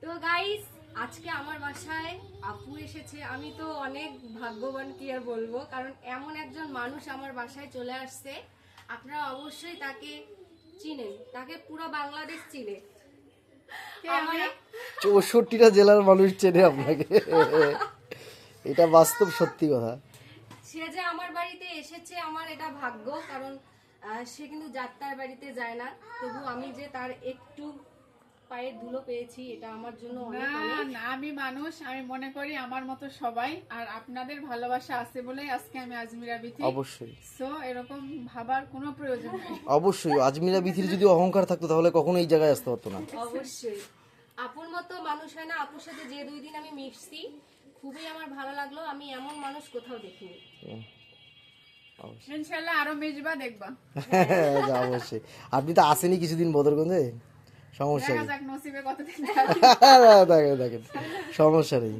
তো গাইস, আজকে আমার বাসায় আপু এসেছে। আমি তো অনেক ভাগ্যবান, কি আর বলবো, কারণ এমন একজন মানুষ আমার বাসায় চলে আসছে। আপনারা অবশ্যই তাকে চিনেন, তাকে পুরো বাংলাদেশ চিনে। আমার 64টা জেলার মানুষ চেনে আপনাকে, এটা বাস্তব সত্যি কথা। সে যে আমার বাড়িতে এসেছে, আমার এটা ভাগ্য, কারণ সে কিন্তু যাত্রার বাড়িতে যায় না। তবু আমি যে তার একটু পায়ের ধুলো পেয়েছি, এটা আমার জন্য অনেক না অনেক। না, আমি মানুষ, আমি মনে করি আমার মতো সবাই, আর আপনাদের ভালোবাসা আছে বলেই আজকে আমি আজমিরা বিথি। অবশ্যই সো এরকম ভাবার কোনো প্রয়োজন নেই। অবশ্যই আজমিরা বিথির যদি অহংকার থাকতো তাহলে কখনো এই জায়গায় আসতে পারতো না। অবশ্যই আপুর মতো মানুষ হয় না। আপুর সাথে যে 2 দিন আমি মিশছি, খুবই আমার ভালো লাগলো। আমি এমন মানুষ কোথাও দেখিনি। ইনশাআল্লাহ আরো মিশবা, দেখবা। অবশ্যই। আপনি তো আসেনি কিছুদিন বদরগঞ্জে, সমস্যা দেখা নেই। যাক নসিবে কতদিন দেখেন দেখেন, সমস্যা নেই।